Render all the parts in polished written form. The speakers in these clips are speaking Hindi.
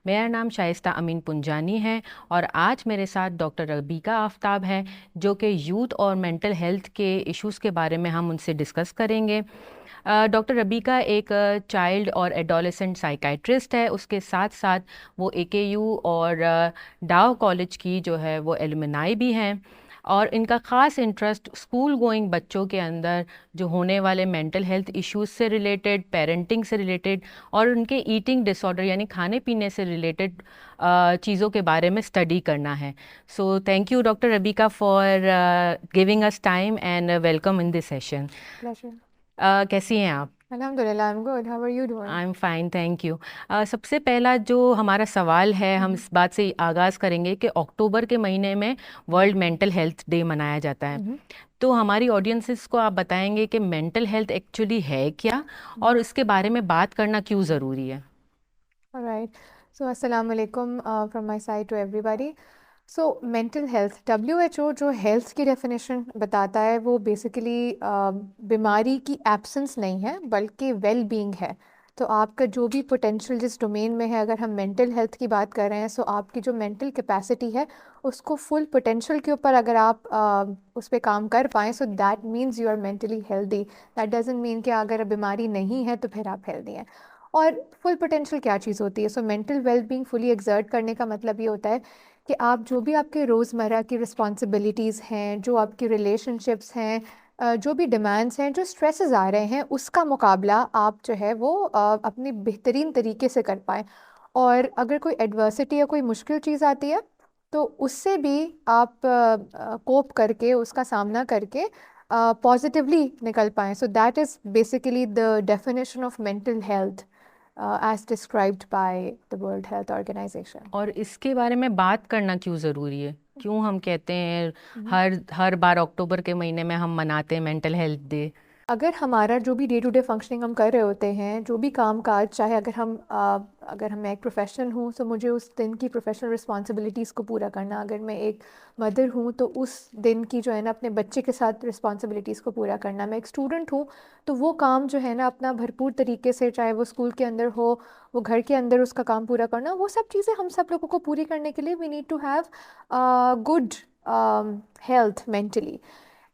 मेरा नाम शाइस्ता अमीन पुंजानी है और आज मेरे साथ डॉक्टर रबीका आफ्ताब है, जो कि यूथ और मेंटल हेल्थ के इश्यूज़ के बारे में हम उनसे डिस्कस करेंगे। डॉक्टर रबीका एक चाइल्ड और एडोलेसेंट साइकाइट्रिस्ट है। उसके साथ साथ वो एकेयू और डाव कॉलेज की जो है वो एलुमनाई भी हैं, और इनका ख़ास इंटरेस्ट स्कूल गोइंग बच्चों के अंदर जो होने वाले मेंटल हेल्थ इश्यूज से रिलेटेड, पेरेंटिंग से रिलेटेड और उनके ईटिंग डिसऑर्डर यानी खाने पीने से रिलेटेड चीज़ों के बारे में स्टडी करना है। So thank you doctor रबीका for giving us time and welcome in this session. Pleasure. कैसी हैं आप? Alhamdulillah, I'm good. How are you doing? I am fine, thank you. सबसे पहला जो हमारा सवाल है, हम Mhm. इस बात से आगाज़ करेंगे कि अक्टूबर के महीने में वर्ल्ड मेंटल हेल्थ डे मनाया जाता है। Mhm. तो हमारी ऑडियंसेस को आप बताएंगे कि मेंटल हेल्थ एक्चुअली है क्या Mhm. और इसके बारे में बात करना क्यों ज़रूरी है? All right. So, Assalamu alaikum from my side to everybody. So, mental health, WHO जो health की definition बताता है वो basically बीमारी की absence नहीं है बल्कि well being है। तो आपका जो भी potential जिस domain में है, अगर हम mental health की बात कर रहे हैं, so आपकी जो mental capacity है उसको full potential के ऊपर अगर आप उस पर काम कर पाएँ, so that means you are mentally healthy. That doesn't mean कि अगर बीमारी नहीं है तो फिर आप healthy हैं। और फुल पोटेंशियल क्या चीज़ होती है? So mental well being fully exert करने का मतलब ये होता है कि आप जो भी आपके रोज़मर्रा की रिस्पॉन्सिबिलिटीज़ हैं, जो आपकी रिलेशनशिप्स हैं, जो भी डिमांड्स हैं, जो स्ट्रेसेस आ रहे हैं, उसका मुकाबला आप जो है वो अपनी बेहतरीन तरीके से कर पाएँ। और अगर कोई एडवर्सिटी या कोई मुश्किल चीज़ आती है तो उससे भी आप कोप करके, उसका सामना करके पॉजिटिवली निकल पाएँ। So that is basically the definition of mental health as described by the World Health Organization. और इसके बारे में बात करना क्यों ज़रूरी है? क्यों हम कहते हैं Mhm. हर हर बार अक्टूबर के महीने में हम मनाते हैं मेंटल हेल्थ डे? अगर हमारा जो भी डे टू डे फंक्शनिंग हम कर रहे होते हैं, जो भी काम काज, चाहे अगर मैं एक प्रोफेशनल हूँ तो मुझे उस दिन की प्रोफेशनल रिस्पॉन्सिबिलिटीज़ को पूरा करना, अगर मैं एक मदर हूँ तो उस दिन की जो है ना अपने बच्चे के साथ रिस्पॉन्सिबिलिटीज़ को पूरा करना, मैं एक स्टूडेंट हूँ तो वो काम जो है ना अपना भरपूर तरीके से, चाहे वो स्कूल के अंदर हो, वो घर के अंदर उसका काम पूरा करना, वो सब चीज़ें हम सब लोगों को पूरी करने के लिए we need to have good health mentally.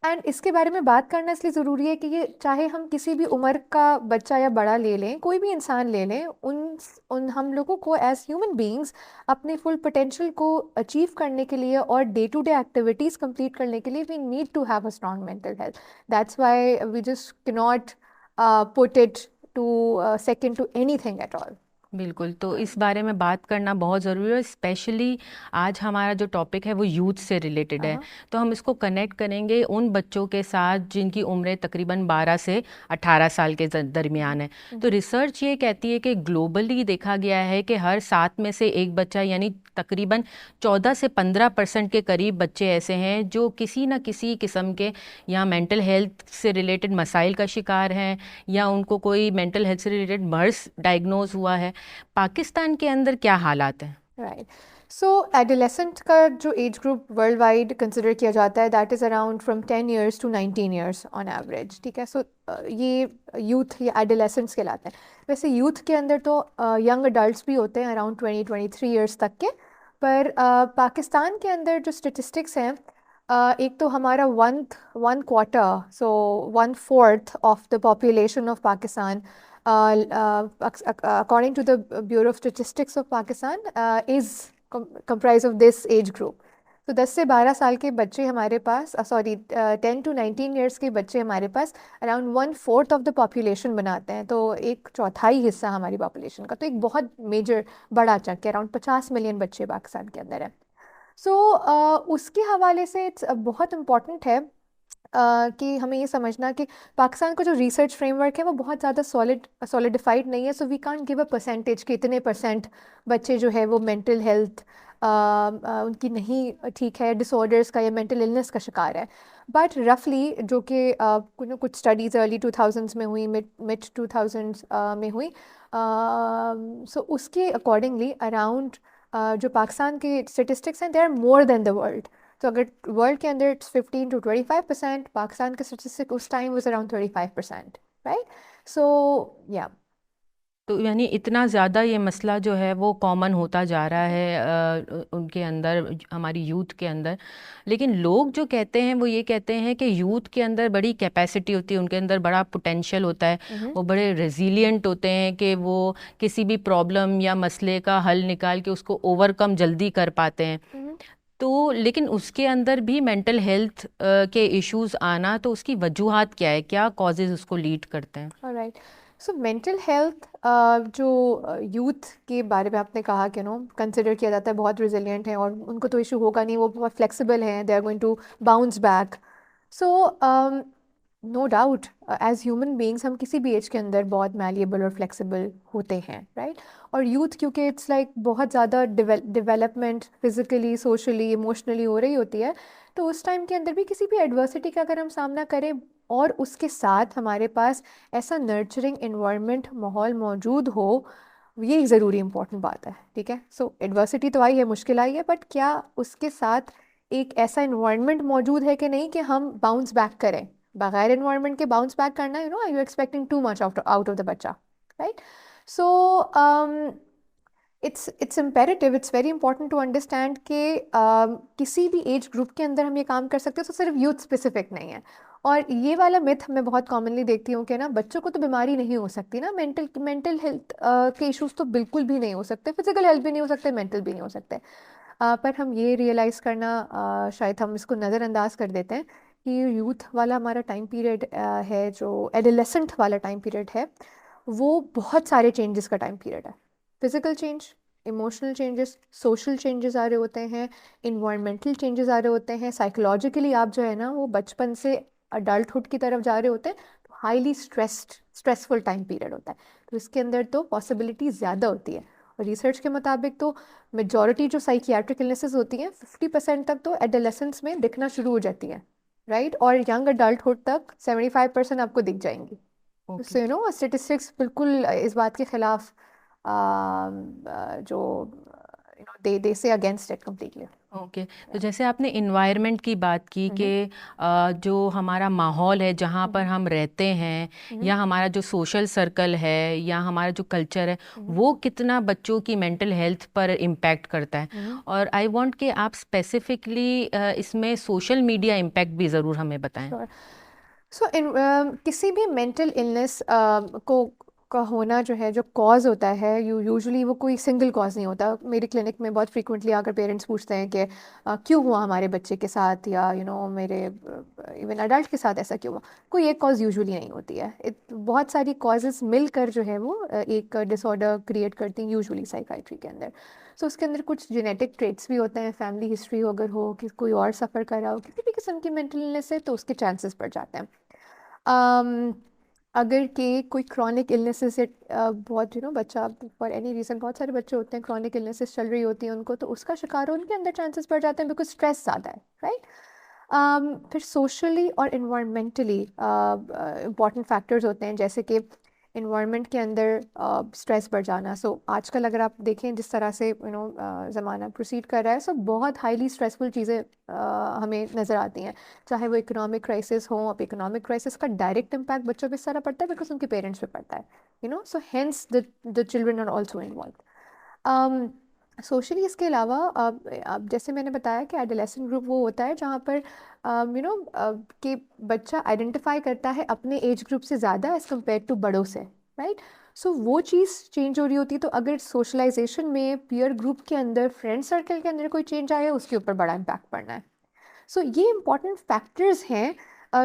And इसके बारे में बात करना इसलिए ज़रूरी है कि ये चाहे हम किसी भी उम्र का बच्चा या बड़ा ले लें, कोई भी इंसान ले लें, उन उन हम लोगों को एज ह्यूमन बीइंग्स अपने फुल पोटेंशियल को अचीव करने के लिए और day to day activities complete करने के लिए we need to have a strong mental health. That's why we just cannot put it to second to anything at all. बिल्कुल, तो इस बारे में बात करना बहुत ज़रूरी है। स्पेशली आज हमारा जो टॉपिक है वो यूथ से रिलेटेड है, तो हम इसको कनेक्ट करेंगे उन बच्चों के साथ जिनकी उम्रें तकरीबन 12 से 18 साल के दरमियान है। तो रिसर्च ये कहती है कि ग्लोबली देखा गया है कि हर 7 में से एक बच्चा यानी तकरीबन 14 से 15% के करीब बच्चे ऐसे हैं जो किसी न किसी किस्म के या मेंटल हेल्थ से रिलेटेड मसाइल का शिकार हैं, या उनको कोई मेंटल हेल्थ से रिलेटेड मर्ज डायग्नोज हुआ है। पाकिस्तान के अंदर क्या हालात हैं? राइट। सो एडोलेसेंट का जो age group world wide consider किया जाता है, that is around from 10 years to 19 years on average. ठीक है, सो ये यूथ या एडोलेसेंट्स कहलाते हैं। वैसे यूथ के अंदर तो यंग अडल्ट भी होते हैं अराउंड 20-23 ईयर्स तक के। पर पाकिस्तान के अंदर जो स्टेटिस्टिक्स हैं, एक तो हमारा one quarter, so 1/4 of the population of Pakistan, according to the Bureau of Statistics of Pakistan, is comprised of this age group. तो 10 से 12 साल के बच्चे हमारे पास, सॉरी 10 to 19 ईयर्स के बच्चे हमारे पास अराउंड 1/4 ऑफ द पॉपुलेशन बनाते हैं। तो एक चौथाई हिस्सा हमारी पॉपुलेशन का, तो एक बहुत मेजर बड़ा चंक है, अराउंड 50 मिलियन बच्चे पाकिस्तान के अंदर है। सो उसके हवाले से बहुत इम्पॉर्टेंट है कि हमें ये समझना कि पाकिस्तान का जो रिसर्च फ्रेमवर्क है वो बहुत ज़्यादा सॉलिडिफाइड नहीं है। So we can't give a percentage कि इतने परसेंट बच्चे जो है वो मेंटल हेल्थ उनकी नहीं ठीक है, डिसऑर्डर्स का या मेंटल इलनेस का शिकार है। बट रफली जो कि कुछ स्टडीज़ अर्ली 2000s में हुई, मिड 2000s में हुई, सो उसके अकॉर्डिंगली अराउंड जो पाकिस्तान के स्टेटिस्टिक्स हैं, they are more than the world. तो अगर वर्ल्ड के अंदर इट्स 15 to 25%, पाकिस्तान का स्टेटिस्टिक उस टाइम वाज अराउंड 35%, राइट? सो या तो यानी इतना ज़्यादा ये मसला जो है वो कॉमन होता जा रहा है उनके अंदर, हमारी यूथ के अंदर। लेकिन लोग जो कहते हैं वो ये कहते हैं कि यूथ के अंदर बड़ी कैपेसिटी होती है, उनके अंदर बड़ा पोटेंशियल होता है, हम्म। वो बड़े रेजिलिएंट होते हैं कि वो किसी भी प्रॉब्लम या मसले का हल निकाल के उसको ओवरकम जल्दी कर पाते हैं। हम्म। तो लेकिन उसके अंदर भी मेंटल हेल्थ के इश्यूज आना, तो उसकी वजूहात क्या है, क्या कॉजेज उसको लीड करते हैं? ऑलराइट। सो मेंटल हेल्थ जो यूथ के बारे में आपने कहा कि कंसिडर किया जाता है बहुत रिजिलियंट है और उनको तो इशू होगा नहीं, वो बहुत फ्लेक्सिबल हैं, they are going to bounce back. So no doubt as human beings हम किसी भी एज के अंदर बहुत मैलिएबल और फ्लेक्सिबल होते हैं, राइट। और यूथ क्योंकि इट्स लाइक बहुत ज़्यादा डेवलपमेंट फिजिकली, सोशली, इमोशनली हो रही होती है, तो उस टाइम के अंदर भी किसी भी एडवर्सिटी का अगर हम सामना करें और उसके साथ हमारे पास ऐसा नर्चरिंग इन्वायरमेंट, माहौल मौजूद हो, ये एक ज़रूरी इंपॉर्टेंट बात है, ठीक है। सो एडवर्सिटी तो आई है, मुश्किल आई है, बट क्या उसके साथ एक ऐसा इन्वायरमेंट मौजूद है कि नहीं कि हम बाउंस बैक करें। बगैर इन्वायरमेंट के बाउंस बैक करना, I you expecting too much out out of the बच्चा, right. So it's imperative, it's very important to understand कि किसी भी एज ग्रुप के अंदर हम ये काम कर सकते हैं, तो सिर्फ यूथ स्पेसिफिक नहीं है। और ये वाला मिथ मैं बहुत कॉमनली देखती हूँ कि बच्चों को तो बीमारी नहीं हो सकती ना, मेंटल मेंटल हेल्थ के इश्यूज तो बिल्कुल भी नहीं हो सकते, फिजिकल हेल्थ भी नहीं हो सकते, मेंटल भी नहीं हो सकते। पर हम ये रियलाइज़ करना, शायद हम इसको नज़रअंदाज कर देते हैं कि यूथ वाला हमारा टाइम पीरियड है, जो एडोलेसेंट वाला टाइम पीरियड है, वो बहुत सारे चेंजेस का टाइम पीरियड है। Physical change, emotional changes, social changes आ रहे होते हैं, इन्वायरमेंटल चेंजेस आ रहे होते हैं, साइकोलॉजिकली आप जो है ना वो बचपन से अडल्टहुड की तरफ जा रहे होते हैं, तो हाईली स्ट्रेसफुल टाइम पीरियड होता है। तो इसके अंदर तो पॉसिबिलिटी ज़्यादा होती है। और रिसर्च के मुताबिक तो मेजॉरिटी जो साइकियाट्रिक इलनेसेस होती हैं 50% तक तो एडोलेसेंस में दिखना शुरू हो जाती हैं, राइट। और यंग अडल्टहुड तक 75% आपको दिख जाएंगी। ओके। सो स्टेटिस्टिक्स बिल्कुल इस बात के खिलाफ, जो दे से अगेंस्ट इट कम्प्लीटली। ओके। तो जैसे आपने इन्वायरमेंट की बात की कि जो हमारा माहौल है जहाँ पर हम रहते हैं, या हमारा जो सोशल सर्कल है, या हमारा जो कल्चर है, वो कितना बच्चों की मेंटल हेल्थ पर इम्पैक्ट करता है। और आई वांट कि आप स्पेसिफिकली इसमें सोशल मीडिया इम्पैक्ट भी ज़रूर हमें बताएं। सो किसी भी मेंटल इलनेस को का होना जो है, जो कॉज होता है, यूजुअली वो कोई सिंगल कॉज नहीं होता। मेरी क्लिनिक में बहुत फ्रीक्वेंटली आकर पेरेंट्स पूछते हैं कि क्यों हुआ हमारे बच्चे के साथ, या मेरे इवन अडल्ट के साथ ऐसा क्यों हुआ। कोई एक कॉज यूजुअली नहीं होती है, बहुत सारी कॉजेज़ मिलकर जो है वो एक डिसऑर्डर क्रिएट करती हैं यूजुअली साइकाइट्री के अंदर। सो उसके अंदर कुछ जेनेटिक ट्रेट्स भी होते हैं, फैमिली हिस्ट्री अगर हो कि कोई और सफ़र कर रहा हो किसी भी किस्म की मेंटल इलनेस है, तो उसके चांसेस बढ़ जाते हैं। अम, अगर के कोई क्रॉनिक इलनेसेस से बहुत बच्चा फॉर एनी रीज़न, बहुत सारे बच्चे होते हैं क्रॉनिक इलनेसेस चल रही होती हैं उनको, तो उसका शिकार उनके अंदर चांसेस बढ़ जाते हैं बिकॉज स्ट्रेस ज़्यादा है, राइट। फिर सोशली और इन्वायरमेंटली इम्पॉर्टेंट फैक्टर्स होते हैं, जैसे कि इन्वायरमेंट के अंदर स्ट्रेस बढ़ जाना। सो आजकल अगर आप देखें जिस तरह से ज़माना प्रोसीड कर रहा है, सो बहुत हाईली स्ट्रेसफुल चीज़ें हमें नज़र आती हैं, चाहे वो इकोनॉमिक क्राइसिस हो। अब इकोनॉमिक क्राइसिस का डायरेक्ट इम्पैक्ट बच्चों पे इस तरह पड़ता है बिकॉज उनके पेरेंट्स पे पड़ता है, so hence the children are also involve. Socially इसके अलावा अब जैसे मैंने बताया कि एडोलेसेंट ग्रुप वो होता है जहाँ पर कि बच्चा आइडेंटिफाई करता है अपने एज ग्रुप से ज़्यादा एज़ कम्पेयर टू बड़ों से, राइट। सो वो चीज़ चेंज हो रही होती है, तो अगर सोशलाइजेशन में, पीयर ग्रुप के अंदर, फ्रेंड सर्कल के अंदर कोई चेंज आया, उसके ऊपर बड़ा इम्पैक्ट पड़ना है। सो ये इम्पॉर्टेंट फैक्टर्स हैं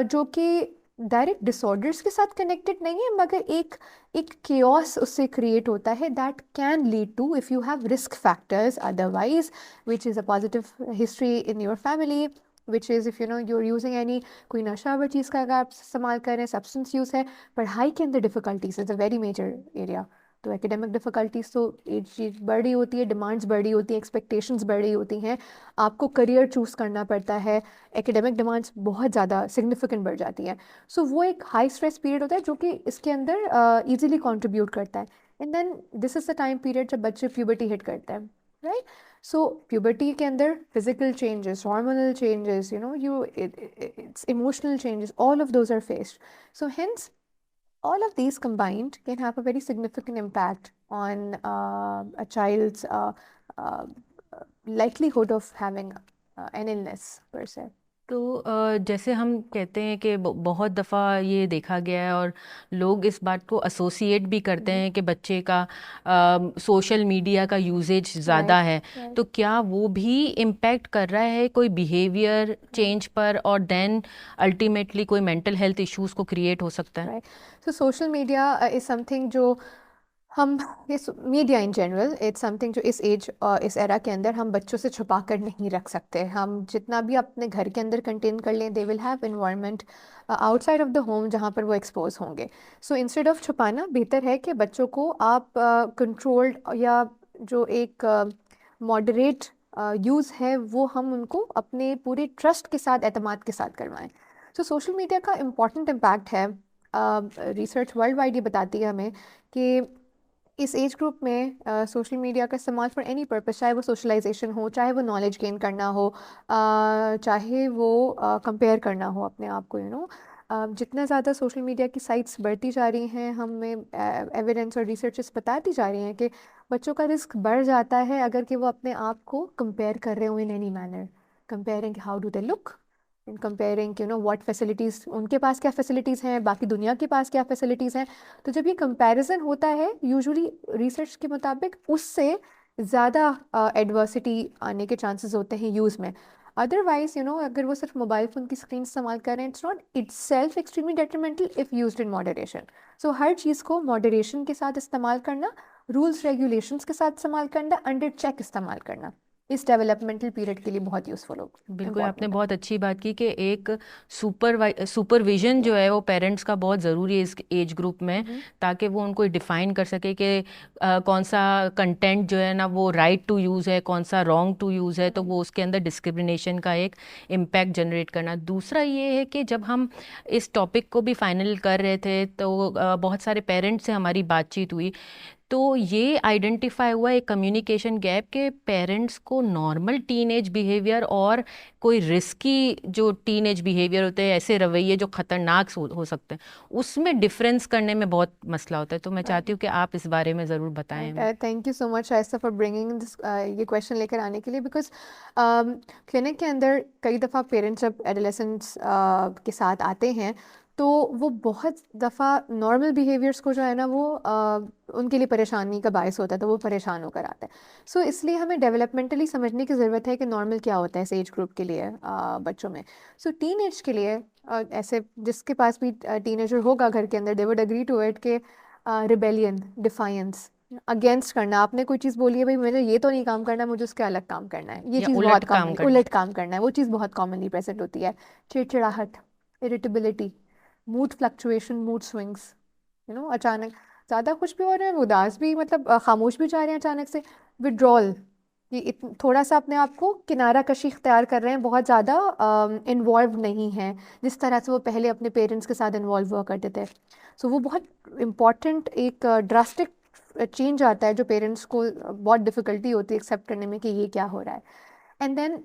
जो कि डायरेक्ट डिसऑर्डर्स के साथ कनेक्टेड नहीं है, मगर एक एक केओस उससे क्रिएट होता है that can lead to, if you have risk factors otherwise, which is a positive history in your family, which is if you're using any कोई नशा व चीज़ का अगर आप इस्तेमाल कर रहे हैं, सब्सटेंस यूज़ है, पढ़ाई के अंदर difficulties is a very major area. तो एकेडमिक डिफ़िकल्टीज तो एज बढ़ रही होती है, डिमांड्स बढ़ रही होती हैं, एक्सपेक्टेशंस बढ़ रही होती हैं, आपको करियर चूज़ करना पड़ता है, एकेडमिक डिमांड्स बहुत ज़्यादा सिग्निफिकेंट बढ़ जाती हैं। सो वो एक हाई स्ट्रेस पीरियड होता है जो कि इसके अंदर ईजिली कॉन्ट्रीब्यूट करता है। And then this is the time period जब बच्चे प्यूबर्टी हिट करते हैं, राइट। सो प्यूबर्टी के अंदर physical changes, hormonal changes, it's emotional changes, all of those are faced. So hence all of these combined can have a very significant impact on a child's uh, likelihood of having an illness per se. तो जैसे हम कहते हैं कि बहुत दफ़ा ये देखा गया है और लोग इस बात को एसोसिएट भी करते हैं कि बच्चे का सोशल मीडिया का यूजेज ज़्यादा Right, है, right, तो क्या वो भी इम्पेक्ट कर रहा है कोई बिहेवियर चेंज पर और देन अल्टीमेटली कोई मेंटल हेल्थ इश्यूज को क्रिएट हो सकता है? right. So social media is something जो हम इस media in general it's something जो इस एज इस एरा के अंदर हम बच्चों से छुपा कर नहीं रख सकते. हम जितना भी अपने घर के अंदर कंटेन कर लें, they will have environment outside of the home जहाँ पर वो एक्सपोज होंगे. सो इंस्टेड ऑफ छुपाना, बेहतर है कि बच्चों को आप कंट्रोल्ड या जो एक मॉडरेट यूज़ है वो हम उनको अपने पूरे ट्रस्ट के साथ, एतमाद के साथ करवाएं. सो सोशल मीडिया का इम्पॉर्टेंट इम्पैक्ट है. रिसर्च वर्ल्ड वाइड ये बताती है हमें कि इस एज ग्रुप में सोशल मीडिया का इस्तेमाल फॉर एनी पर्पस, चाहे वो सोशलाइजेशन हो, चाहे वो नॉलेज गेन करना हो, चाहे वो कंपेयर करना हो अपने आप को, जितना ज़्यादा सोशल मीडिया की साइट्स बढ़ती जा रही हैं, हमें एविडेंस और रिसर्चेस बताती जा रही हैं कि बच्चों का रिस्क बढ़ जाता है अगर कि वो अपने आप को कंपेयर कर रहे हो in any manner, comparing how do they look, in comparing what facilities उनके पास, क्या फैसिलिटीज़ हैं, बाकी दुनिया के पास क्या फैसिलिटीज़ हैं. तो जब ये कंपैरिजन होता है, यूजुअली रिसर्च के मुताबिक उससे ज़्यादा एडवर्सिटी आने के चांसेस होते हैं यूज़ में. अदरवाइज अगर वो सिर्फ मोबाइल फ़ोन की स्क्रीन इस्तेमाल कर रहे हैं, it's not itself extremely detrimental if used in moderation. So हर चीज़ को मॉडरेशन के साथ इस्तेमाल करना, रूल्स रेगुलेशंस के साथ इस्तेमाल करना, अंडर चेक इस्तेमाल करना इस डेवलपमेंटल पीरियड के लिए बहुत यूज़फुल हो, बिल्कुल, आपने इम्पॉर्टेंट है. बहुत अच्छी बात की कि एक सुपरविजन जो है वो पेरेंट्स का बहुत ज़रूरी है इस एज ग्रुप में, ताकि वो उनको डिफ़ाइन कर सके कि कौन सा कंटेंट जो है ना वो राइट टू यूज़ है, कौन सा रॉन्ग टू यूज़ है, तो वो उसके अंदर डिस्क्रिमिनेशन का एक इम्पैक्ट जनरेट करना. दूसरा ये है कि जब हम इस टॉपिक को भी फाइनल कर रहे थे तो बहुत सारे पेरेंट्स से हमारी बातचीत हुई, तो ये आइडेंटिफाई हुआ एक कम्युनिकेशन गैप के पेरेंट्स को नॉर्मल टीनेज बिहेवियर और कोई रिस्की जो टीनेज बिहेवियर होते हैं, ऐसे रवैये जो ख़तरनाक हो सकते हैं, उसमें डिफरेंस करने में बहुत मसला होता है. तो मैं चाहती हूँ कि आप इस बारे में ज़रूर बताएं हमें. Thank you so much Shaista for bringing this, ये क्वेश्चन लेकर आने के लिए, बिकॉज क्लिनिक के अंदर कई दफ़ा पेरेंट्स जब एडोलेसेंट्स के साथ आते हैं तो वो बहुत दफ़ा नॉर्मल बिहेवियर्स को जो है ना वो उनके लिए परेशानी का बायस होता है, तो वो परेशान होकर आते हैं. सो इसलिए हमें डेवलपमेंटली समझने की ज़रूरत है कि नॉर्मल क्या होता है इस एज ग्रुप के लिए बच्चों में. सो टीन एज के लिए ऐसे जिसके पास भी टीनेजर होगा घर के अंदर, they would agree to it के रिबेलियन, डिफाइंस, अगेंस्ट करना. आपने कोई चीज़ बोली है, भाई मुझे ये तो नहीं काम करना, मुझे उसके अलग काम करना है, ये या चीज़ उलट बहुत काम कॉमन, करना. उलट काम करना है, वो चीज़ बहुत कॉमनली प्रेजेंट होती है. चिड़चिड़ाहट, irritability, mood fluctuation, mood swings, अचानक ज़्यादा खुश भी हो रहे हैं, उदास भी, मतलब खामोश भी जा रहे हैं अचानक से. विड्रॉल, कि थोड़ा सा अपने आप को किनारा कशी इख्तियार कर रहे हैं, बहुत ज़्यादा इन्वॉल्व नहीं हैं जिस तरह से वो पहले अपने पेरेंट्स के साथ इन्वॉल्व हुआ करते थे. सो वो बहुत इम्पॉर्टेंट एक ड्रास्टिक चेंज आता है जो पेरेंट्स को बहुत डिफ़िकल्टी होती है एक्सेप्ट करने में कि ये क्या हो रहा है. एंड देन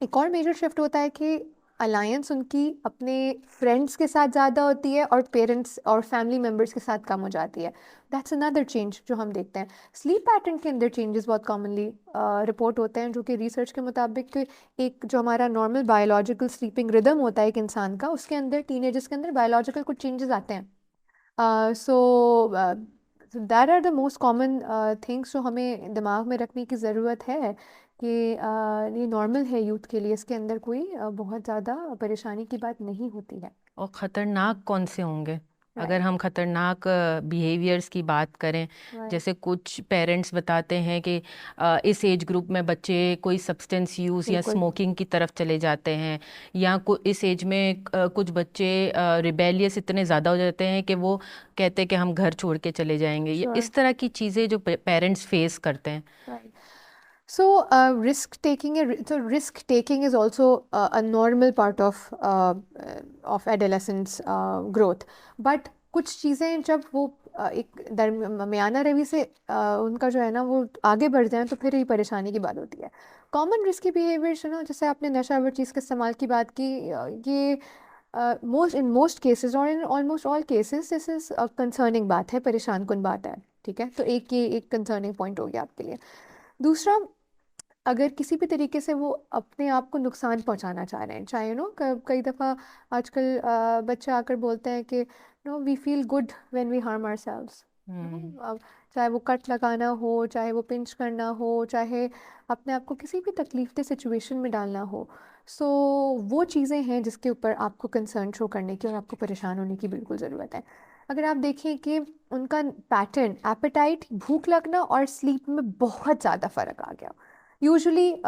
एक और मेजर शिफ्ट होता है कि अलायंस उनकी अपने फ्रेंड्स के साथ ज़्यादा होती है और पेरेंट्स और फैमिली मेम्बर्स के साथ कम हो जाती है. दैट्स अनदर चेंज जो हम देखते हैं. स्लीप पैटर्न के अंदर चेंजेस बहुत कॉमनली रिपोर्ट होते हैं, जो कि रिसर्च के मुताबिक एक जो हमारा नॉर्मल बायोलॉजिकल स्लीपिंग रिदम होता है एक इंसान का, उसके अंदर टीनेजर्स के अंदर बायोलॉजिकल कुछ चेंजेस आते हैं. So that are the most common things जो हमें दिमाग में रखने की ज़रूरत है कि ये नॉर्मल है यूथ के लिए, इसके अंदर कोई बहुत ज़्यादा परेशानी की बात नहीं होती है. और ख़तरनाक कौन से होंगे? अगर राइट, हम ख़तरनाक बिहेवियर्स की बात करें, राइट, जैसे कुछ पेरेंट्स बताते हैं कि इस एज ग्रुप में बच्चे कोई सब्सटेंस यूज़ या बिल्कुल, स्मोकिंग की तरफ चले जाते हैं, या इस एज में कुछ बच्चे रिबेलियस इतने ज़्यादा हो जाते हैं कि वो कहते हैं कि हम घर छोड़ के चले जाएंगे. ये श्योर, इस तरह की चीज़ें जो पेरेंट्स फेस करते हैं. Right. So, risk taking is also a normal part of adolescence growth. But कुछ चीज़ें जब वो एक दरमियाना रवि से उनका जो है ना वो आगे बढ़ जाए तो फिर ही परेशानी की बात होती है. कॉमन रिस्की बिहेवियर्स, जैसे आपने नशावर चीज़ के इस्तेमाल की बात की, ये मोस्ट केसेस और in almost all cases this is concerning बात है, परेशान कुन बात है, ठीक है। तो एक कंसर्निंग पॉइंट हो गया आपके लिए। दूसरा, अगर किसी भी तरीके से वो अपने आप को नुकसान पहुंचाना चाह रहे हैं, चाहे कई दफ़ा आजकल बच्चे आकर बोलते हैं कि no we feel good when we harm ourselves. चाहे वो कट लगाना हो, चाहे वो पिंच करना हो, चाहे अपने आप को किसी भी तकलीफ दे सिचुएशन में डालना हो। सो वो चीज़ें हैं जिसके ऊपर आपको कंसर्न शो करने की और आपको परेशान होने की बिल्कुल ज़रूरत है। अगर आप देखें कि उनका पैटर्न, एपेटाइट, भूख लगना और स्लीप में बहुत ज़्यादा फ़र्क आ गया। यूजुअली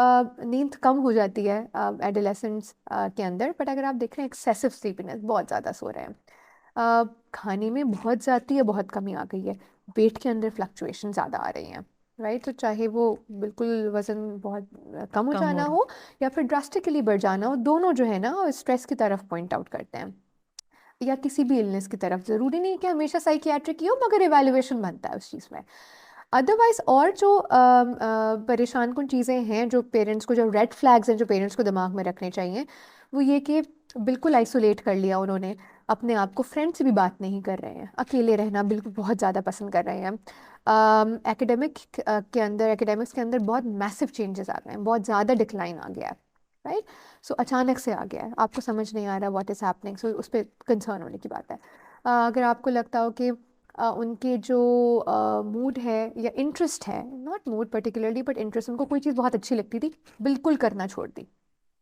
नींद कम हो जाती है एडोलेसेंट्स के अंदर, बट अगर आप देख रहे हैं एक्सेसिव स्लीपीनेस, बहुत ज़्यादा सो रहे हैं। खाने में बहुत ज़्यादा या बहुत कमी आ गई है, वेट के अंदर फ्लक्चुएशन ज़्यादा आ रही हैं, राइट। तो चाहे वो बिल्कुल वज़न बहुत कम हो कम हो जाना रहा हो या फिर ड्रास्टिकली बढ़ जाना हो, दोनों जो है ना स्ट्रेस की तरफ पॉइंट आउट करते हैं, या किसी भी इलनेस की तरफ। ज़रूरी नहीं कि हमेशा साइकियाट्रिक ही हो, मगर एवेल्युएशन बनता है उस चीज़ में। अदरवाइज और जो परेशान कुन चीज़ें हैं, जो पेरेंट्स को, जो रेड फ्लैग्स हैं जो पेरेंट्स को दिमाग में रखने चाहिए, वो ये कि बिल्कुल आइसोलेट कर लिया उन्होंने अपने आप को, फ्रेंड से भी बात नहीं कर रहे हैं, अकेले रहना बिल्कुल बहुत ज़्यादा पसंद कर रहे हैं। एकेडमिक्स के अंदर बहुत मैसिव चेंजेस आ गए हैं, बहुत ज़्यादा डिक्लाइन आ गया है, राइट। सो अचानक से आ गया है, आपको समझ नहीं आ रहा व्हाट इज़ हैपनिंग, सो उस पर कंसर्न होने की बात है। अगर आपको लगता हो कि उनके जो मूड है या इंटरेस्ट है, not mood particularly but interest, उनको कोई चीज़ बहुत अच्छी लगती थी, बिल्कुल करना छोड़ दी,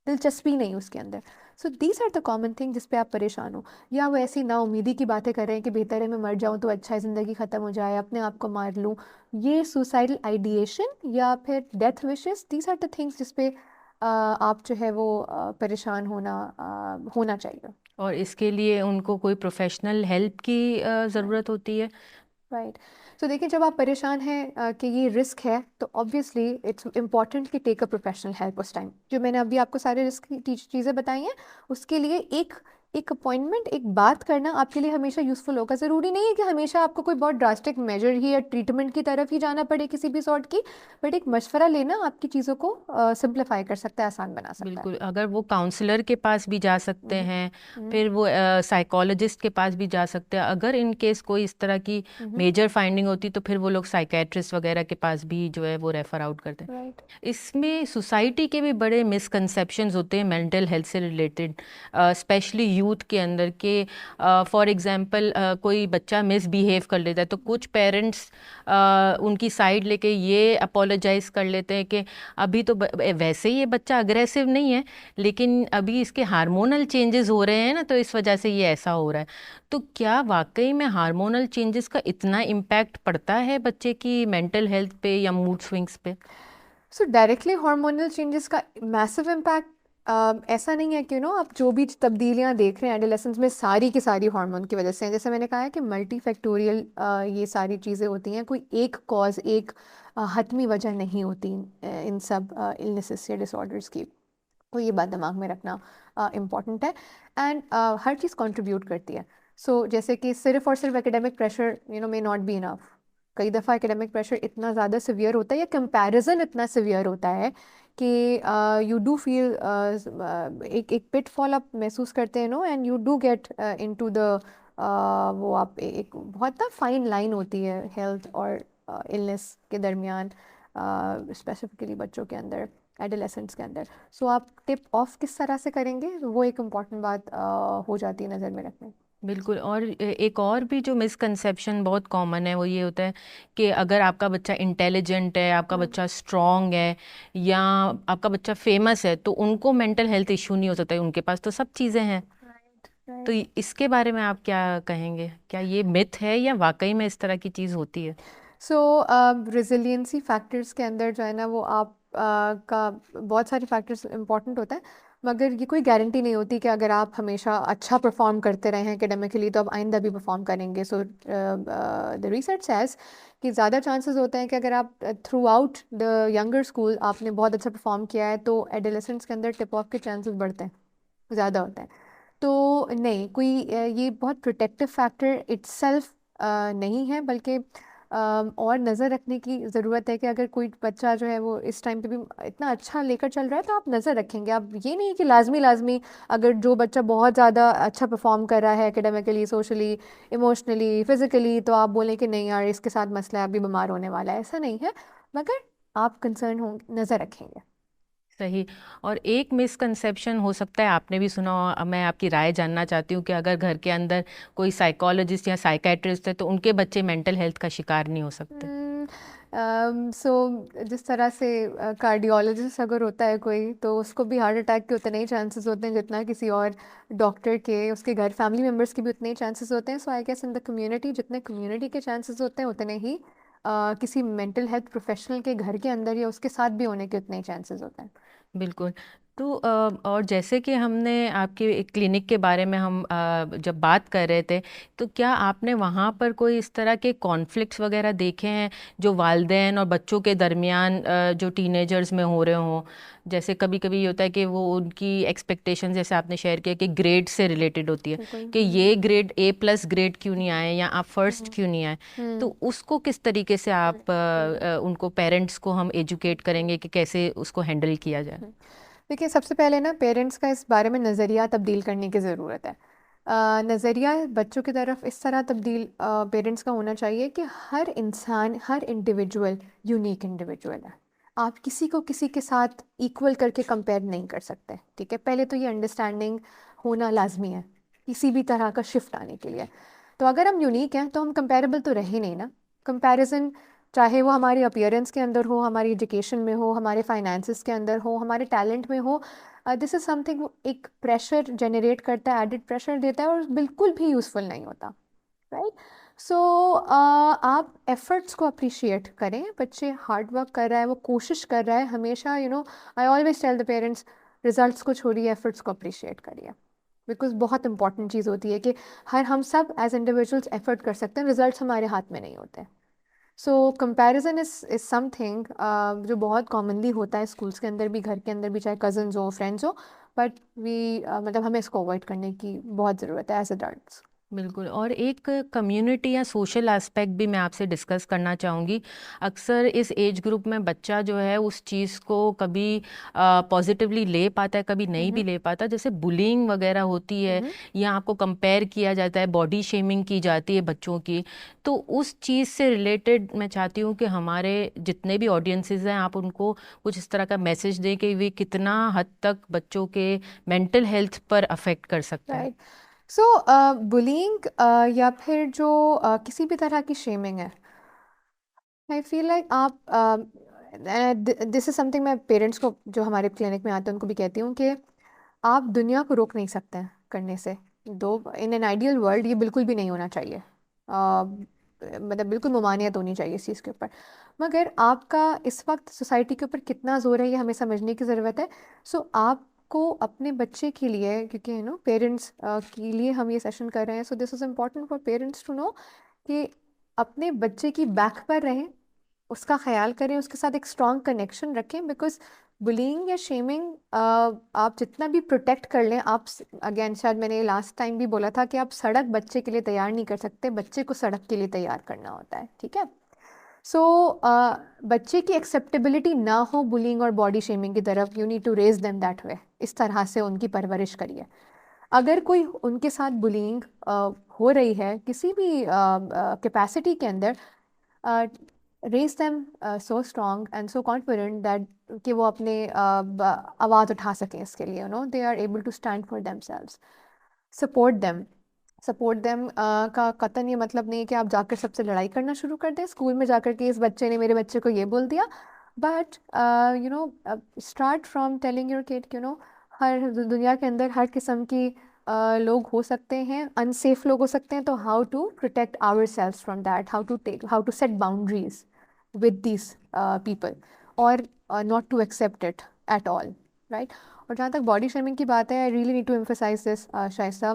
दिलचस्पी नहीं उसके अंदर। So these are the common thing जिस पे आप परेशान हो। या वो ऐसी नाउमीदी की बातें कर रहे हैं कि बेहतर है मैं मर जाऊं तो अच्छा है, ज़िंदगी ख़त्म हो जाए, अपने आप को मार लूं, ये सुसाइडल आइडिएशन या फिर death wishes, these are the things जिस पे आप जो है वो परेशान होना चाहिए। और इसके लिए उनको कोई प्रोफेशनल हेल्प की ज़रूरत होती है। राइट। सो देखिए, जब आप परेशान हैं कि ये रिस्क है, तो ऑब्वियसली इट्स इम्पॉर्टेंट कि टेक अ प्रोफेशनल हेल्प उस टाइम। जो मैंने अभी आपको सारे रिस्क की चीज़ें बताई हैं, उसके लिए एक एक अपॉइंटमेंट, एक बात करना आपके लिए हमेशा यूज़फुल होगा। ज़रूरी नहीं है कि हमेशा आपको कोई बहुत ड्रास्टिक मेजर ही या ट्रीटमेंट की तरफ ही जाना पड़े किसी भी सॉर्ट की, बट एक मशवरा लेना आपकी चीज़ों को सिंप्लीफाई कर सकता है, आसान बना सकता है। बिल्कुल, अगर वो काउंसलर के पास भी जा सकते हम्म, हैं, हम्म, फिर वो साइकोलॉजिस्ट के पास भी जा सकते हैं। अगर इन केस कोई इस तरह की हम्म, मेजर फाइंडिंग होती तो फिर वो लोग साइकेट्रिस्ट वगैरह के पास भी जो है वो रेफर आउट करते हैं। राइट। इसमें सोसाइटी के भी बड़े मिसकंसेप्शंस होते हैं मेंटल हेल्थ से रिलेटेड, स्पेशली यूथ के अंदर के। फॉर एग्जांपल कोई बच्चा मिसबिहेव कर लेता है तो कुछ पेरेंट्स उनकी साइड लेके ये अपोलोजाइज कर लेते हैं कि अभी तो वैसे ही ये बच्चा अग्रेसिव नहीं है, लेकिन अभी इसके हार्मोनल चेंजेस हो रहे हैं ना, तो इस वजह से ये ऐसा हो रहा है। तो क्या वाकई में हार्मोनल चेंजेस का इतना इम्पैक्ट पड़ता है बच्चे की मेंटल हेल्थ पे या मूड स्विंग्स पे? सो डायरेक्टली हार्मोनल चेंजेस का मैसिव इम्पैक्ट ऐसा नहीं है कि आप जो भी तब्दीलियां देख रहे हैं एडोलेसेंस में, सारी की सारी हार्मोन की वजह से हैं। जैसे मैंने कहा है कि मल्टी फैक्टोरियल ये सारी चीज़ें होती हैं, कोई एक कॉज, एक हतमी वजह नहीं होती इन सब इलनेसेस या डिसऑर्डर्स की। तो ये बात दिमाग में रखना इम्पॉर्टेंट है। एंड हर चीज़ कंट्रीब्यूट करती है। सो जैसे कि सिर्फ और सिर्फ academic pressure may not be enough. कई दफ़ा एकेडमिक प्रेशर इतना ज़्यादा सिवियर होता है या कंपैरिजन इतना सिवियर होता है कि यू डू फील एक पिटफॉल आप महसूस करते हैं, no, and you do get into the वो आप एक बहुत ना फाइन लाइन होती है हेल्थ और इलनेस के दरमियान, स्पेसिफिकली बच्चों के अंदर, एडोलेसेंट्स के अंदर। सो आप टिप ऑफ किस तरह से करेंगे, वो एक इम्पॉर्टेंट बात हो जाती है नज़र में रखने। बिल्कुल। और एक और भी जो मिसकंसेप्शन बहुत कॉमन है वो ये होता है कि अगर आपका बच्चा इंटेलिजेंट है, आपका बच्चा स्ट्रांग है, या आपका बच्चा फेमस है, तो उनको मेंटल हेल्थ इशू नहीं हो सकता है, उनके पास तो सब चीज़ें हैं। राइट, तो राइट। इसके बारे में आप क्या कहेंगे? क्या ये मिथ है या वाकई में इस तरह की चीज़ होती है? सो रेजिलियंसी फैक्टर्स के अंदर जो है ना, वो आप का बहुत सारे फैक्टर्स इंपॉर्टेंट होता है, मगर ये कोई गारंटी नहीं होती कि अगर आप हमेशा अच्छा परफॉर्म करते रहे हैं एकेडमिकली तो आप आइंदा भी परफॉर्म करेंगे। सो द रिसर्च सेज कि ज़्यादा चांसेस होते हैं कि अगर आप through out the younger school आपने बहुत अच्छा परफॉर्म किया है, तो एडोलेसेंट्स के अंदर टिप ऑफ के चांसेस बढ़ते हैं, ज़्यादा होते हैं। तो नहीं, कोई ये बहुत प्रोटेक्टिव फैक्टर इट्सेल्फ नहीं है, बल्कि और नज़र रखने की ज़रूरत है कि अगर कोई बच्चा जो है वो इस टाइम पे भी इतना अच्छा लेकर चल रहा है तो आप नज़र रखेंगे। आप ये नहीं कि लाजमी अगर जो बच्चा बहुत ज़्यादा अच्छा परफॉर्म कर रहा है एकेडमिकली, सोशली, इमोशनली, फिज़िकली, तो आप बोलें कि नहीं यार इसके साथ मसला है, अभी बीमार होने वाला है, ऐसा नहीं है। मगर आप कंसर्न होंगे, नज़र रखेंगे। सही। और एक मिसकंसेप्शन हो सकता है, आपने भी सुना हो, मैं आपकी राय जानना चाहती हूँ कि अगर घर के अंदर कोई साइकोलॉजिस्ट या साइकेट्रिस्ट है तो उनके बच्चे मेंटल हेल्थ का शिकार नहीं हो सकते। सो जिस तरह से कार्डियोलॉजिस्ट अगर होता है कोई तो उसको भी हार्ट अटैक के उतने ही चांसेस होते हैं जितना किसी और डॉक्टर के, उसके घर फैमिली मेम्बर्स के भी उतने ही चांसेस होते हैं। So I guess in the community जितने कम्युनिटी के चांसेस होते हैं उतने ही किसी मेंटल हेल्थ प्रोफेशनल के घर के अंदर या उसके साथ भी होने के उतने ही चांसेस होते हैं। बिल्कुल। तो और जैसे कि हमने आपके क्लिनिक के बारे में हम जब बात कर रहे थे, तो क्या आपने वहाँ पर कोई इस तरह के कॉन्फ्लिक्ट्स वगैरह देखे हैं जो वालिदैन और बच्चों के दरमियान जो टीनेजर्स में हो रहे हों? जैसे कभी कभी ये होता है कि वो उनकी एक्सपेक्टेशन, जैसे आपने शेयर किया, कि ग्रेड से रिलेटेड होती है बिल्कुल। कि ये ग्रेड A+ ग्रेड क्यों नहीं आए या आप फर्स्ट क्यों नहीं आए। तो हम्म उसको किस तरीके से आप उनको, पेरेंट्स को हम एजुकेट करेंगे कि कैसे उसको हैंडल किया जाए? हम्म। देखिए, सबसे पहले ना पेरेंट्स का इस बारे में नज़रिया तब्दील करने की ज़रूरत है। नज़रिया बच्चों की तरफ इस तरह तब्दील पेरेंट्स का होना चाहिए कि हर इंसान, हर इंडिविजुअल यूनिक इंडिविजुअल है। आप किसी को किसी के साथ इक्वल करके कंपेयर नहीं कर सकते, ठीक है? पहले तो ये अंडरस्टैंडिंग होना लाजमी है किसी भी तरह का शिफ्ट आने के लिए। तो अगर हम यूनिक हैं तो हम कंपेरेबल तो रहे नहीं ना। कंपैरिजन चाहे वो हमारी अपीयरेंस के अंदर हो, हमारी एजुकेशन में हो, हमारे फाइनेंसिस के अंदर हो, हमारे टैलेंट में हो, दिस इज़ समथिंग, एक प्रेशर जनरेट करता है, एडिड प्रेशर देता है और बिल्कुल भी यूज़फुल नहीं होता, राइट? सो आप एफर्ट्स को अप्रिशिएट करें। बच्चे हार्ड वर्क कर रहा है, वो कोशिश कर रहा है हमेशा, I always tell the parents, results को छोड़िए, एफर्ट्स को अप्रिशिएट करिए। बिकॉज बहुत इंपॉर्टेंट चीज़ होती है कि हम सब एज इंडिविजुअल्स एफर्ट कर सकते हैं, रिजल्ट्स हमारे हाथ में नहीं होते। सो कंपैरिजन इज समथिंग जो बहुत कॉमनली होता है स्कूल्स के अंदर भी, घर के अंदर भी, चाहे कजन्स हो, फ्रेंड्स हो, बट मतलब हमें इसको अवॉइड करने की बहुत ज़रूरत है एज अडल्ट्स। बिल्कुल। और एक कम्युनिटी या सोशल एस्पेक्ट भी मैं आपसे डिस्कस करना चाहूँगी। अक्सर इस एज ग्रुप में बच्चा जो है उस चीज़ को कभी पॉजिटिवली ले पाता है, कभी नहीं भी ले पाता। जैसे बुलिंग वगैरह होती है या आपको कंपेयर किया जाता है, बॉडी शेमिंग की जाती है बच्चों की। तो उस चीज़ से रिलेटेड मैं चाहती हूँ कि हमारे जितने भी ऑडियंसेस हैं, आप उनको कुछ इस तरह का मैसेज दें कि वे कितना हद तक बच्चों के मेंटल हेल्थ पर अफेक्ट कर सकता है। राइट। सो बुलिंग या फिर जो किसी भी तरह की शेमिंग है, आई फील लाइक आप, दिस इज समथिंग, मैं पेरेंट्स को जो हमारे क्लिनिक में आते हैं उनको भी कहती हूँ कि आप दुनिया को रोक नहीं सकते हैं करने से। दो, इन एन आइडियल वर्ल्ड ये बिल्कुल भी नहीं होना चाहिए, मतलब बिल्कुल ममानियत होनी चाहिए इस चीज़ के ऊपर। मगर आपका इस वक्त सोसाइटी के ऊपर कितना जोर है ये हमें समझने की ज़रूरत है। सो आपको अपने बच्चे के लिए, क्योंकि पेरेंट्स के लिए हम ये सेशन कर रहे हैं, so this is important for parents to know कि अपने बच्चे की बैक पर रहें, उसका ख्याल करें, उसके साथ एक स्ट्रॉन्ग कनेक्शन रखें। बिकॉज बुलिंग या शेमिंग आप जितना भी प्रोटेक्ट कर लें, आप अगेन, शायद मैंने लास्ट टाइम भी बोला था कि आप सड़क बच्चे के लिए तैयार नहीं कर सकते, बच्चे को सड़क के लिए तैयार करना होता है, ठीक है? सो बच्चे की एक्सेप्टेबिलिटी ना हो बुलिंग और बॉडी शेमिंग की तरफ, you need to raise them that way. इस तरह से उनकी परवरिश करिए। अगर कोई उनके साथ बुलिंग हो रही है किसी भी कैपेसिटी के अंदर, raise them so strong and so confident that कि वो अपने आवाज़ उठा सकें इसके लिए, they are able to stand for themselves. Support them. Support them का कतन ये मतलब नहीं है कि आप जाकर सबसे लड़ाई करना शुरू कर दें स्कूल में जाकर कि इस बच्चे ने मेरे बच्चे को ये बोल दिया। But start from telling your kid, हर दुनिया के अंदर हर किस्म की लोग हो सकते हैं, अनसेफ लोग हो सकते हैं, तो how to protect ourselves from that, how to set boundaries with these people, और not to accept it at all, right? और जहाँ तक बॉडी शेमिंग की बात है, I really need to emphasise this Shaista.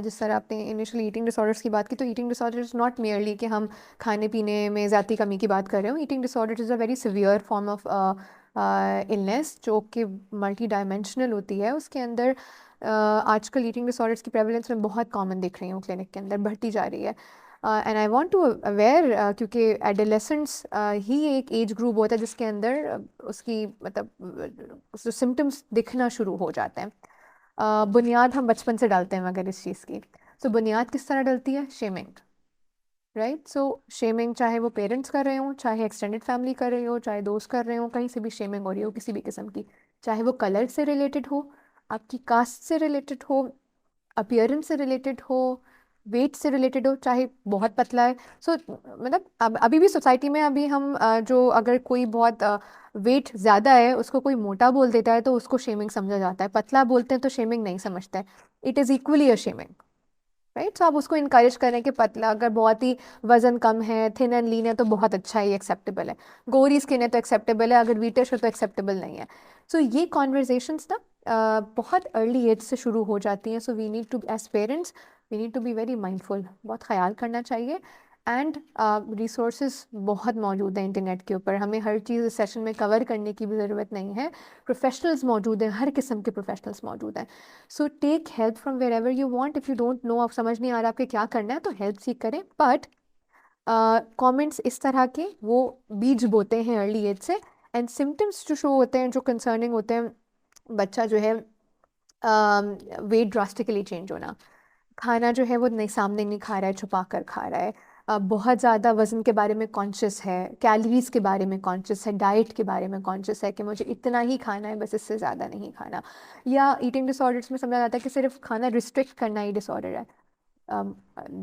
जिस तरह आपने इनिशियली ईटिंग डिसऑर्डर्स की बात की, तो ईटिंग डिसऑर्डर्स नॉट मेयरली कि हम खाने पीने में ज़्यादा कमी की बात कर रहे हो। Eating disorders is a very severe form of illness जो कि मल्टी डायमेंशनल होती है। उसके अंदर आजकल ईटिंग डिसऑर्डर्स की प्रेवलेंस में बहुत कॉमन दिख रही हूँ क्लिनिक के अंदर, बढ़ती जा रही है। And I want to aware, क्योंकि एडोलेसेंट्स ही एक एज ग्रुप होता है जिसके अंदर उसकी मतलब जो सिम्टम्स दिखना शुरू हो जाते हैं. बुनियाद हम बचपन से डालते हैं मगर इस चीज़ की. सो बुनियाद किस तरह डलती है? Shaming, right. सो शेमिंग चाहे वो पेरेंट्स कर रहे हों, चाहे एक्सटेंडेड फैमिली कर रही हो, चाहे दोस्त कर रहे हो, कहीं से भी शेमिंग हो रही हो किसी भी किस्म की, चाहे वो कलर से रिलेटेड हो, आपकी कास्ट से रिलेटेड हो, अपीयरेंस से रिलेटेड हो, वेट से रिलेटेड हो, चाहे बहुत पतला है. सो मतलब अब अभी भी सोसाइटी में अभी हम जो अगर कोई बहुत वेट ज़्यादा है उसको कोई मोटा बोल देता है तो उसको शेमिंग समझा जाता है, पतला बोलते हैं तो शेमिंग नहीं समझते हैं. It is equally a shaming, right. So आप उसको इनकरेज करें कि पतला, अगर बहुत ही वजन कम है, थिन एंड लीन है तो बहुत अच्छा है, एक्सेप्टेबल है. गोरी स्किन है तो एक्सेप्टेबल है, अगर वीटिश है तो एक्सेप्टेबल नहीं है. सो ये कॉन्वर्जेशंस ना बहुत अर्ली एज से शुरू हो जाती हैं. So we need to, as parents, we need to be very mindful, बहुत ख्याल करना चाहिए. एंड रिसोर्सेज बहुत मौजूद हैं इंटरनेट के ऊपर, हमें हर चीज़ इस सेशन में कवर करने की भी ज़रूरत नहीं है. प्रोफेशनल्स मौजूद हैं, हर किस्म के प्रोफेशनल्स मौजूद हैं. So take help from wherever you want. If you don't know, आप समझ नहीं आ रहा आपके क्या करना है, तो हेल्प सीख करें. बट कमेंट्स इस तरह के वो बीज बोते हैं अर्ली एज से. एंड सिम्टम्स जो शो होते हैं, जो कंसर्निंग होते हैं, बच्चा जो है वेट ड्रास्टिकली चेंज होना, खाना जो है वो नहीं, सामने नहीं खा रहा है, छुपा कर खा रहा है, बहुत ज़्यादा वज़न के बारे में कॉन्शियस है, कैलोरीज़ के बारे में कॉन्शियस है, डाइट के बारे में कॉन्शियस है कि मुझे इतना ही खाना है, बस इससे ज़्यादा नहीं खाना. या ईटिंग डिसऑर्डर्स में समझा जाता है कि सिर्फ खाना रिस्ट्रिक्ट करना ही डिसऑर्डर है.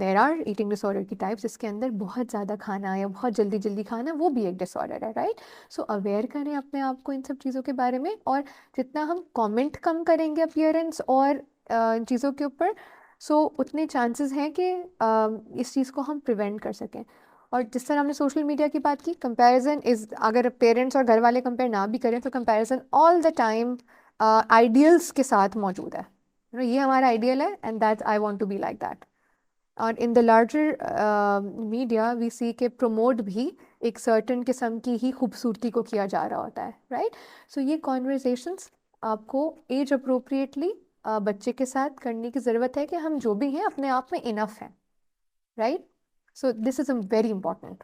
देर आर ईटिंग डिसऑर्डर की टाइप्स जिसके अंदर बहुत ज़्यादा खाना या बहुत जल्दी जल्दी खाना, वो भी एक डिसऑर्डर है, राइट. सो अवेयर करें अपने आप को इन सब चीज़ों के बारे में. और जितना हम कमेंट कम करेंगे अपीयरेंस और चीज़ों के ऊपर, सो उतने चांसेस हैं कि इस चीज़ को हम प्रिवेंट कर सकें. और जिस तरह हमने सोशल मीडिया की बात की, कंपैरिजन इज़, अगर पेरेंट्स और घर वाले कंपेयर ना भी करें तो comparison all the time ideals के साथ मौजूद है. ये हमारा आइडियल है and that I want to be like that. और in the larger media we see के प्रमोट भी एक सर्टन किस्म की ही खूबसूरती को किया जा रहा होता है, राइट. सो ये कॉन्वर्जेशंस आपको एज अप्रोप्रिएटली बच्चे के साथ करने की ज़रूरत है कि हम जो भी हैं अपने आप में इनफ हैं, right. So this is very important.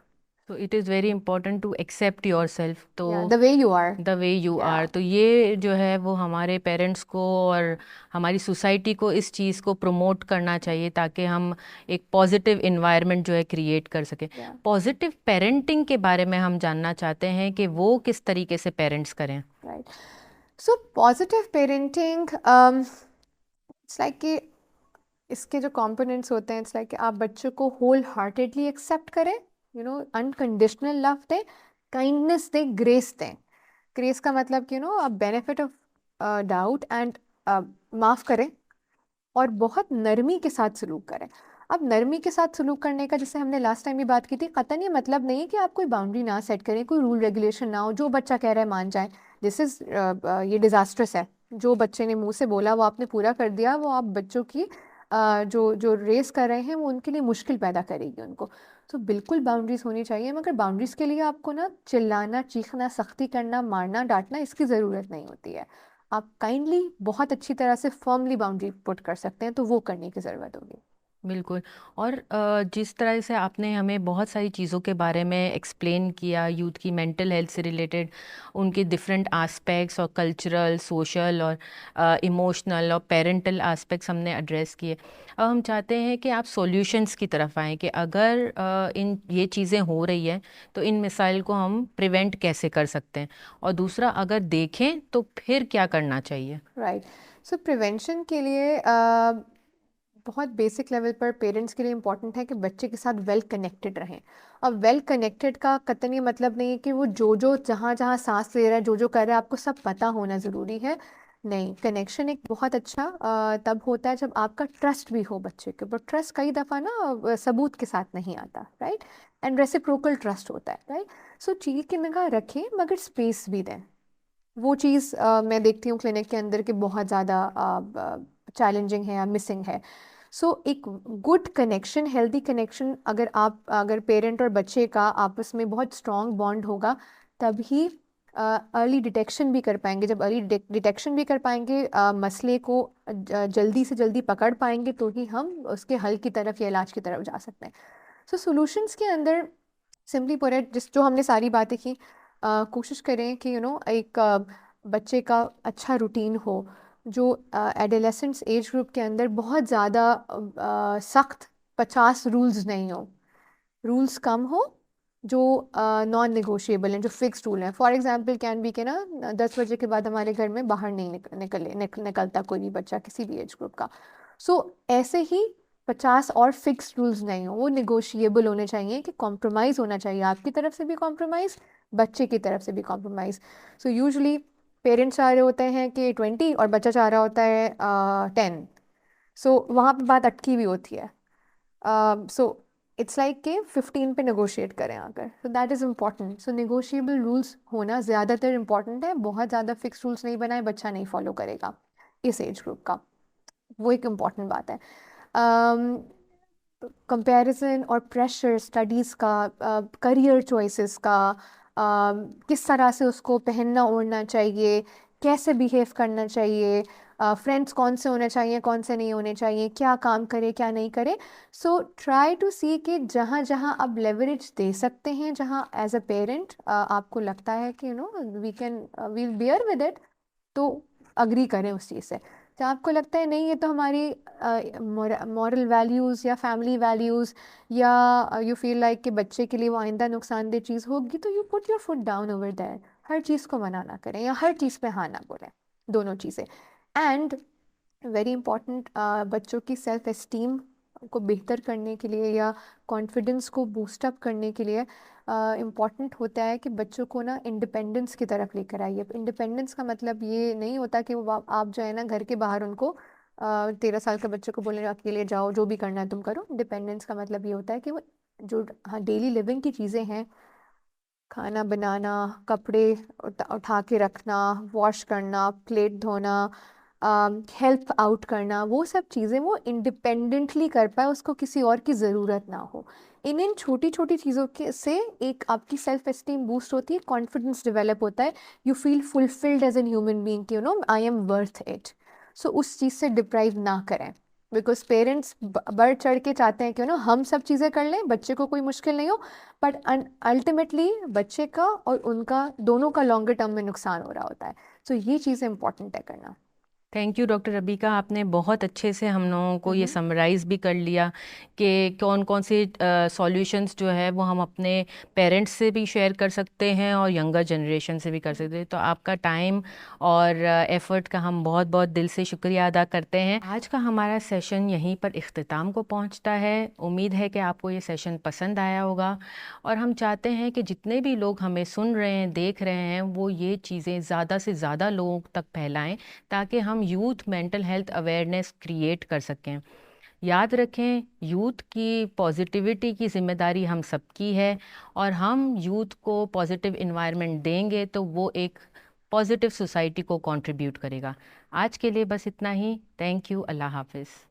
तो it is very important to accept your self, तो the way you are. The way you are. तो ये जो है वो हमारे पेरेंट्स को और हमारी सोसाइटी को इस चीज़ को प्रमोट करना चाहिए ताकि हम एक पॉजिटिव इन्वायरमेंट जो है क्रिएट कर सकें. पॉजिटिव पेरेंटिंग के बारे में हम जानना चाहते हैं कि वो किस तरीके से पेरेंट्स करें. Right. So positive parenting, it's like कि इसके जो कंपोनेंट्स होते हैं, इट्स लाइक कि आप बच्चों को होल हार्टेडली एक्सेप्ट करें, यू नो, अनकंडीशनल लव दें, काइंडनेस दें, ग्रेस दें. ग्रेस का मतलब कि आप बेनिफिट ऑफ डाउट एंड माफ़ करें और बहुत नरमी के साथ सलूक करें. अब नरमी के साथ सलूक करने का, जैसे हमने लास्ट टाइम भी बात की थी, कतई ये मतलब नहीं है कि आप कोई बाउंड्री ना सेट करें, कोई रूल रेगुलेशन ना हो, जो बच्चा कह रहा है मान जाए. दिस इज़ ये डिज़ास्ट्रस है. जो बच्चे ने मुंह से बोला वो आपने पूरा कर दिया, वो आप बच्चों की जो जो रेस कर रहे हैं वो उनके लिए मुश्किल पैदा करेगी उनको. तो बिल्कुल बाउंड्रीज़ होनी चाहिए, मगर बाउंड्रीज़ के लिए आपको ना चिल्लाना, चीखना, सख्ती करना, मारना, डांटना, इसकी ज़रूरत नहीं होती है. आप काइंडली बहुत अच्छी तरह से फर्मली बाउंड्री पुट कर सकते हैं, तो वो करने की ज़रूरत होगी. बिल्कुल. और जिस तरह से आपने हमें बहुत सारी चीज़ों के बारे में एक्सप्लेन किया, यूथ की मेंटल हेल्थ से रिलेटेड उनके डिफरेंट एस्पेक्ट्स और कल्चरल, सोशल और इमोशनल और पेरेंटल एस्पेक्ट्स हमने एड्रेस किए. अब हम चाहते हैं कि आप सॉल्यूशंस की तरफ आएँ कि अगर इन ये चीज़ें हो रही हैं तो इन मिसाइल को हम प्रिवेंट कैसे कर सकते हैं, और दूसरा अगर देखें तो फिर क्या करना चाहिए. राइट. सो प्रिवेंशन के लिए बहुत बेसिक लेवल पर पेरेंट्स के लिए इम्पॉर्टेंट है कि बच्चे के साथ वेल कनेक्टेड रहें. अब वेल कनेक्टेड का कतई ये मतलब नहीं है कि वो जो जहाँ जहाँ सांस ले रहा है, जो कर रहा है, आपको सब पता होना ज़रूरी है. नहीं, कनेक्शन एक बहुत अच्छा तब होता है जब आपका ट्रस्ट भी हो बच्चे के ऊपर. ट्रस्ट कई दफ़ा ना सबूत के साथ नहीं आता, राइट. एंड रेसिप्रोकल ट्रस्ट होता है, राइट. सो चीज़ की निगाह रखें मगर स्पेस भी दें. वो चीज़ मैं देखती हूँ क्लिनिक के अंदर कि बहुत ज़्यादा चैलेंजिंग है या मिसिंग है. सो एक गुड कनेक्शन, हेल्दी कनेक्शन, अगर पेरेंट और बच्चे का आपस में बहुत स्ट्रॉन्ग बॉन्ड होगा, तभी अर्ली डिटेक्शन भी कर पाएंगे. जब अर्ली डिटेक्शन भी कर पाएंगे, मसले को जल्दी से जल्दी पकड़ पाएंगे, तो ही हम उसके हल की तरफ या इलाज की तरफ जा सकते हैं. सो सॉल्यूशंस के अंदर सिंपली पुट इट, जिस जो हमने सारी बातें की, कोशिश करें कि एक बच्चे का अच्छा रूटीन हो, जो एडोलेसेंट्स एज ग्रुप के अंदर बहुत ज़्यादा सख्त 50 रूल्स नहीं हो, रूल्स कम हो, जो नॉन नेगोशिएबल हैं, जो फिक्स्ड रूल हैं। फॉर एग्जांपल कैन बी के ना 10 बजे के बाद हमारे घर में बाहर नहीं निकलता कोई भी बच्चा किसी भी एज ग्रुप का। सो ऐसे ही 50 और फिक्स्ड रूल्स नहीं हो, वो नेगोशिएबल होने चाहिए, कि कॉम्प्रोमाइज़ होना चाहिए, आपकी तरफ से भी कॉम्प्रोमाइज़, बच्चे की तरफ से भी कॉम्प्रोमाइज़। सो यूजुअली पेरेंट्स चाह रहे होते हैं कि 20 और बच्चा चाह रहा होता है 10। सो वहाँ पे बात अटकी हुई होती है। सो इट्स लाइक कि 15 पे नेगोशिएट करें आकर। So that is important. So negotiable rules होना ज़्यादातर इम्पॉर्टेंट है। बहुत ज़्यादा फिक्स रूल्स नहीं बनाए, बच्चा नहीं फॉलो करेगा इस एज ग्रुप का, वो एक इम्पॉर्टेंट बात है। कंपैरिजन और प्रेशर स्टडीज़ का, करियर चॉइसेस का, किस तरह से उसको पहनना ओढ़ना चाहिए, कैसे बिहेव करना चाहिए, फ्रेंड्स कौन से होने चाहिए, कौन से नहीं होने चाहिए, क्या काम करे क्या नहीं करे। सो ट्राई टू सी कि जहाँ जहाँ आप लेवरेज दे सकते हैं, जहाँ एज अ पेरेंट आपको लगता है कि वील बियर विद इट, तो अग्री करें उस चीज़ से। जब आपको लगता है नहीं, ये तो हमारी मॉरल वैल्यूज़ या फैमिली वैल्यूज़, या यू फील लाइक कि बच्चे के लिए वो आइंदा नुकसानदेह चीज़ होगी, तो you put your foot down over there. हर चीज़ को मना ना करें या हर चीज़ पे हाँ ना बोलें, दोनों चीज़ें। एंड वेरी इंपॉर्टेंट, बच्चों की सेल्फ एस्टीम को बेहतर करने के लिए या कॉन्फिडेंस को बूस्टअप करने के लिए इम्पॉर्टेंट होता है कि बच्चों को ना इंडिपेंडेंस की तरफ लेकर आइए। इंडिपेंडेंस का मतलब ये नहीं होता कि वो आप जो है ना घर के बाहर उनको 13 साल के बच्चे को बोले अकेले जाओ, जो भी करना है तुम करो। इंडिपेंडेंस का मतलब ये होता है कि वो जो हाँ डेली लिविंग की चीज़ें हैं, खाना बनाना, कपड़े उठा के रखना, वॉश करना, प्लेट धोना, हेल्प आउट करना, वो सब चीज़ें वो इंडिपेंडेंटली कर पाए, उसको किसी और की ज़रूरत ना हो। इन छोटी छोटी चीज़ों के से एक आपकी सेल्फ एस्टीम बूस्ट होती है, कॉन्फिडेंस डेवलप होता है, you feel fulfilled as an human being कि I am worth it. So उस चीज़ से डिप्राइव ना करें, बिकॉज पेरेंट्स बढ़ चढ़ के चाहते हैं कि हम सब चीज़ें कर लें, बच्चे को कोई मुश्किल नहीं हो, बट अल्टीमेटली बच्चे का और उनका दोनों का लॉन्गर टर्म में नुकसान हो रहा होता है। सो ये चीज़ें इंपॉर्टेंट है करना। थैंक यू डॉक्टर रबीका, आपने बहुत अच्छे से हम लोगों को ये हम्म। समराइज़ भी कर लिया कि कौन कौन से सॉल्यूशंस जो है वो हम अपने पेरेंट्स से भी शेयर कर सकते हैं और यंगर जनरेशन से भी कर सकते हैं। तो आपका टाइम और एफ़र्ट का हम बहुत बहुत दिल से शुक्रिया अदा करते हैं। आज का हमारा सेशन यहीं पर इख्तिताम को पहुंचता है। उम्मीद है कि आपको ये सेशन पसंद आया होगा, और हम चाहते हैं कि जितने भी लोग हमें सुन रहे हैं, देख रहे हैं, वो ये चीज़ें ज़्यादा से ज़्यादा लोगों तक फैलाएं, ताकि हम youth mental health awareness create कर सकें। याद रखें, यूथ की पॉजिटिविटी की ज़िम्मेदारी हम सबकी है, और हम यूथ को पॉजिटिव इन्वायरमेंट देंगे तो वो एक पॉजिटिव सोसाइटी को कंट्रीब्यूट करेगा। आज के लिए बस इतना ही। Thank you. अल्लाह हाफिज़।